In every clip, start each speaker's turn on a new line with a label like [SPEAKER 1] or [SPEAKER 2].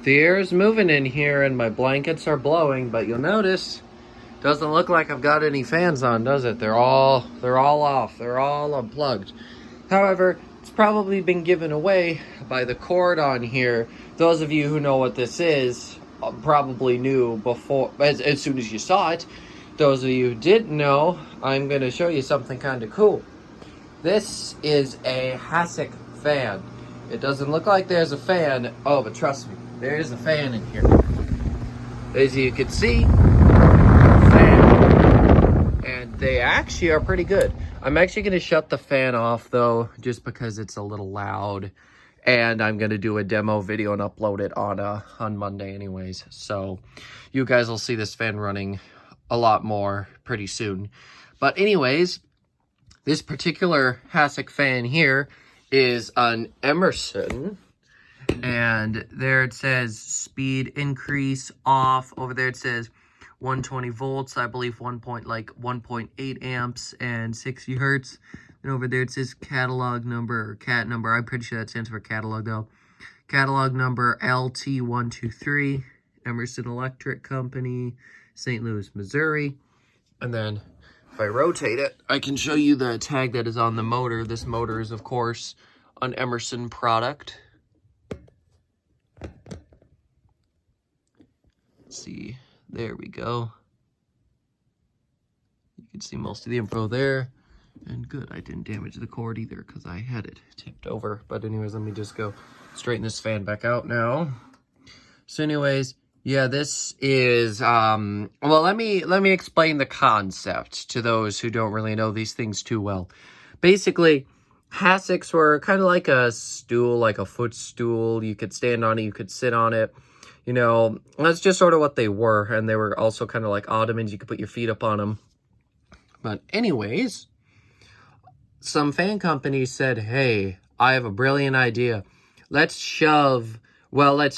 [SPEAKER 1] The air is moving in here and my blankets are blowing, but you'll notice doesn't look like I've got any fans on, does it? They're all off. They're all unplugged. However, it's probably been given away by the cord on here. Those of you who know what this is probably knew before, as soon as you saw it. Those of you who didn't know, I'm going to show you something kind of cool. This is a hassock fan. It doesn't look like there's a fan. Oh, but trust me, there is a fan in here. As you can see, fan. And they actually are pretty good. I'm actually going to shut the fan off though, just because it's a little loud. And I'm going to do a demo video and upload it on Monday anyways. So you guys will see this fan running a lot more pretty soon. But anyways, this particular hassock fan here is an Emerson. And there it says speed increase off. Over there it says 120 volts, I believe 1.8 amps and 60 hertz. And over there it says catalog number or cat number. I'm pretty sure that stands for catalog though. Catalog number LT123, Emerson Electric Company, St. Louis, Missouri. And then if I rotate it, I can show you the tag that is on the motor. This motor is, of course, an Emerson product. Let's see. There we go. You can see most of the info there. And good, I didn't damage the cord either because I had it tipped over. But anyways, let me just go straighten this fan back out now. So anyways, yeah, this is, well, let me explain the concept to those who don't really know these things too well. Basically, hassocks were kind of like a stool, like a footstool. You could stand on it, you could sit on it. You know, that's just sort of what they were. And they were also kind of like ottomans. You could put your feet up on them. But anyways, some fan companies said, hey, I have a brilliant idea. Let's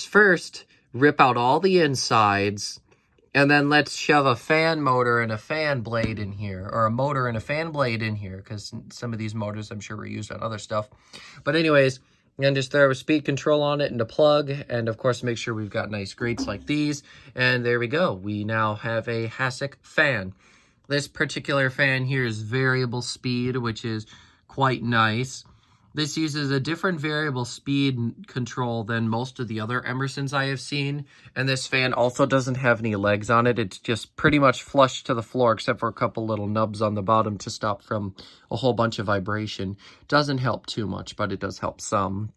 [SPEAKER 1] first rip out all the insides, and then let's shove a fan motor and a fan blade in here, or a motor and a fan blade in here, because some of these motors I'm sure were used on other stuff. But anyways, and just throw a speed control on it and a plug, and of course make sure we've got nice grates like these, and there we go. We now have a hassock fan. This particular fan here is variable speed, which is quite nice. This uses a different variable speed control than most of the other Emersons I have seen. And this fan also doesn't have any legs on it. It's just pretty much flush to the floor, except for a couple little nubs on the bottom to stop from a whole bunch of vibration. Doesn't help too much, but it does help some.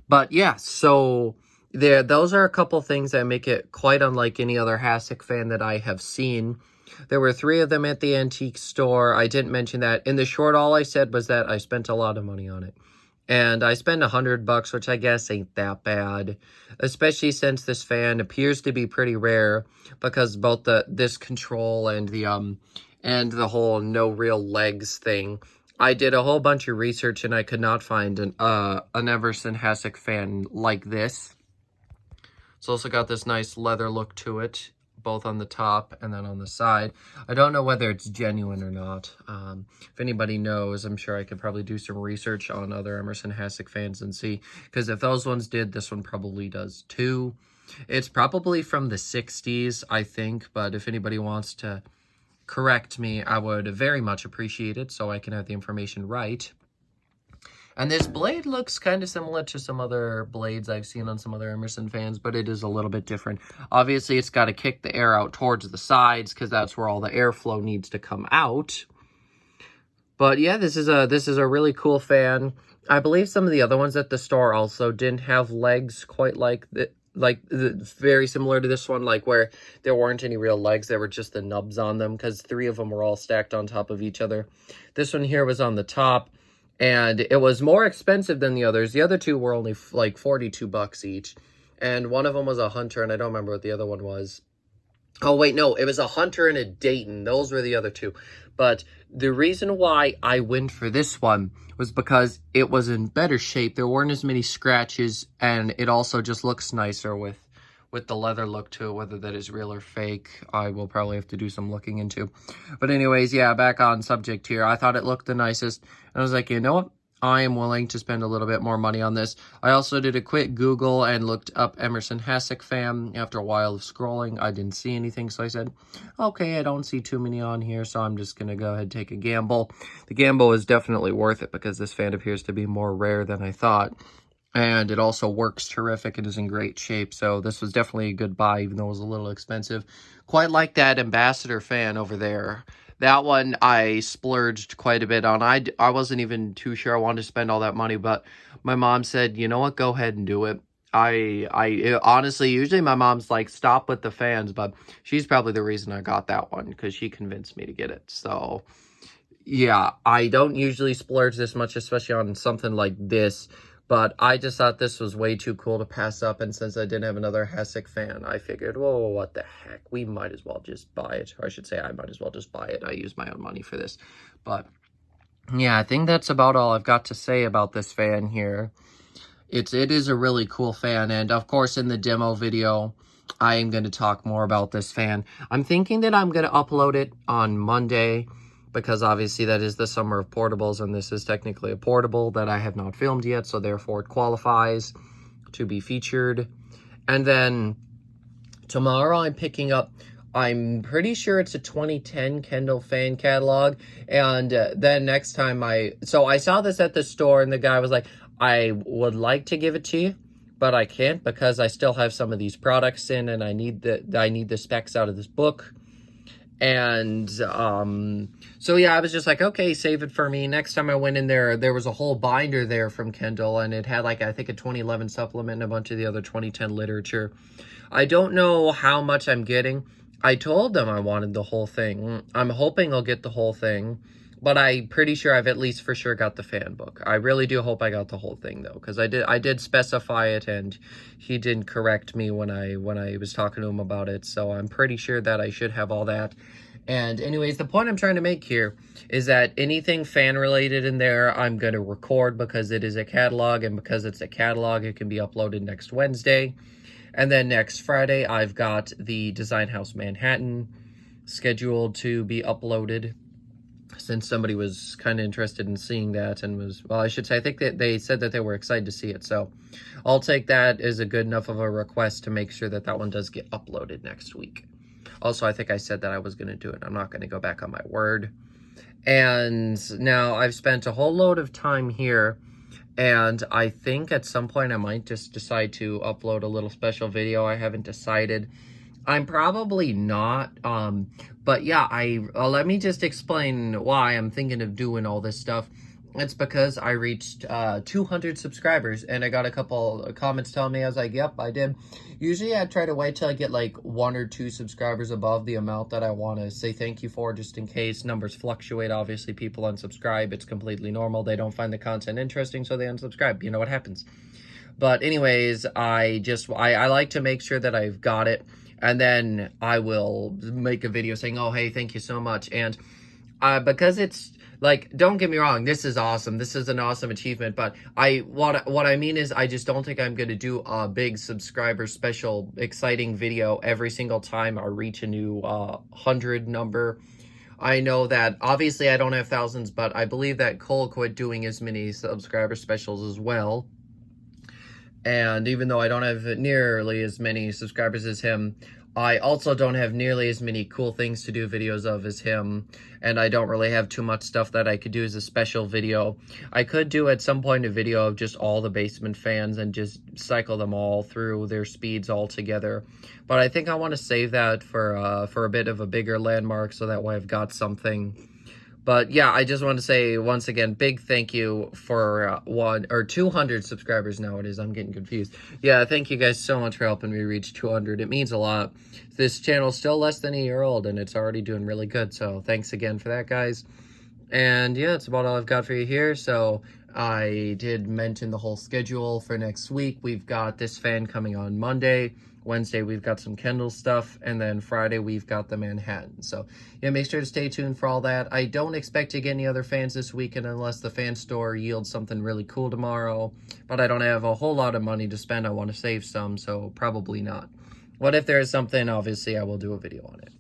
[SPEAKER 1] But yeah, so those are a couple things that make it quite unlike any other hassock fan that I have seen. There were 3 of them at the antique store. I didn't mention that. In the short, all I said was that I spent a lot of money on it. And I spent $100, which I guess ain't that bad. Especially since this fan appears to be pretty rare, because both this control and the whole no real legs thing. I did a whole bunch of research and I could not find an Emerson hassock fan like this. It's also got this nice leather look to it, both on the top and then on the side. I don't know whether it's genuine or not. If anybody knows, I'm sure I could probably do some research on other Emerson hassock fans and see, because if those ones did, this one probably does too. It's probably from the 60s, I think, but if anybody wants to correct me, I would very much appreciate it so I can have the information right. And this blade looks kind of similar to some other blades I've seen on some other Emerson fans, but it is a little bit different. Obviously, it's got to kick the air out towards the sides because that's where all the airflow needs to come out. But yeah, this is a really cool fan. I believe some of the other ones at the store also didn't have legs quite like very similar to this one, like where there weren't any real legs. There were just the nubs on them because 3 of them were all stacked on top of each other. This one here was on the top. And it was more expensive than the others. The other 2 were only like $42 each. And one of them was a Hunter, and I don't remember what the other one was. Oh, wait, no. It was a Hunter and a Dayton. Those were the other 2. But the reason why I went for this one was because it was in better shape. There weren't as many scratches, and it also just looks nicer with the leather look to it. Whether that is real or fake, I will probably have to do some looking into. But anyways, yeah, back on subject here. I thought it looked the nicest. And I was like, you know what? I am willing to spend a little bit more money on this. I also did a quick Google and looked up Emerson hassock fan. After a while of scrolling, I didn't see anything, so I said, okay, I don't see too many on here, so I'm just going to go ahead and take a gamble. The gamble is definitely worth it because this fan appears to be more rare than I thought. And it also works terrific. It is in great shape, so this was definitely a good buy, even though it was a little expensive. Quite like that Ambassador fan over there. That one I splurged quite a bit on. I wasn't even too sure I wanted to spend all that money, but my mom said, you know what, go ahead and do it. Honestly, usually my mom's like, stop with the fans, but she's probably the reason I got that one, because she convinced me to get it. So, yeah, I don't usually splurge this much, especially on something like this. But I just thought this was way too cool to pass up, and since I didn't have another hassock fan, I figured, whoa, what the heck, we might as well just buy it. Or I should say, I might as well just buy it. I use my own money for this. But, yeah, I think that's about all I've got to say about this fan here. It is a really cool fan, and of course, in the demo video, I am going to talk more about this fan. I'm thinking that I'm going to upload it on Monday, because obviously that is the summer of portables, and this is technically a portable that I have not filmed yet, so therefore it qualifies to be featured. And then tomorrow I'm picking up, I'm pretty sure it's a 2010 Kendall fan catalog, and then next time I saw this at the store, and the guy was like, I would like to give it to you, but I can't because I still have some of these products in, and I need the specs out of this book. And so yeah, I was just like, okay, save it for me. Next time I went in there was a whole binder there from Kendall, and it had like, I think, a 2011 supplement and a bunch of the other 2010 literature. I don't know how much I'm getting. I told them I wanted the whole thing. I'm hoping I'll get the whole thing, but I'm pretty sure I've at least for sure got the fan book. I really do hope I got the whole thing, though, because I did specify it, and he didn't correct me when I was talking to him about it. So I'm pretty sure that I should have all that. And anyways, the point I'm trying to make here is that anything fan related in there, I'm going to record because it is a catalog, and because it's a catalog, it can be uploaded next Wednesday. And then next Friday, I've got the Design House Manhattan scheduled to be uploaded, since somebody was kind of interested in seeing that and was, well, I should say, I think that they said that they were excited to see it. So I'll take that as a good enough of a request to make sure that that one does get uploaded next week. Also, I think I said that I was going to do it. I'm not going to go back on my word. And now I've spent a whole load of time here, and I think at some point I might just decide to upload a little special video. I haven't decided. I'm probably not, but yeah, let me just explain why I'm thinking of doing all this stuff. It's because I reached 200 subscribers, and I got a couple of comments telling me, I was like, yep, I did. Usually I try to wait till I get like 1 or 2 subscribers above the amount that I want to say thank you for, just in case. Numbers fluctuate. Obviously, people unsubscribe. It's completely normal. They don't find the content interesting, so they unsubscribe. You know what happens. But anyways, I like to make sure that I've got it, and then I will make a video saying, oh, hey, thank you so much. And because it's, like, don't get me wrong, this is awesome. This is an awesome achievement, but what I mean is I just don't think I'm going to do a big subscriber special exciting video every single time I reach a new 100 number. I know that obviously I don't have thousands, but I believe that Cole quit doing as many subscriber specials as well. And even though I don't have nearly as many subscribers as him, I also don't have nearly as many cool things to do videos of as him, and I don't really have too much stuff that I could do as a special video. I could do at some point a video of just all the basement fans and just cycle them all through their speeds all together, but I think I want to save that for a bit of a bigger landmark, so that way I've got something. But yeah, I just want to say once again, big thank you for 200 subscribers now it is. I'm getting confused. Yeah, thank you guys so much for helping me reach 200. It means a lot. This channel's still less than a year old, and it's already doing really good. So thanks again for that, guys. And yeah, that's about all I've got for you here. So I did mention the whole schedule for next week. We've got this fan coming on Monday. Wednesday, we've got some Kendall stuff, and then Friday, we've got the Manhattan. So, yeah, make sure to stay tuned for all that. I don't expect to get any other fans this weekend unless the fan store yields something really cool tomorrow, but I don't have a whole lot of money to spend. I want to save some, so probably not. What if there is something? Obviously, I will do a video on it.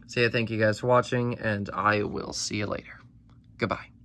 [SPEAKER 1] So, yeah, thank you guys for watching, and I will see you later. Goodbye.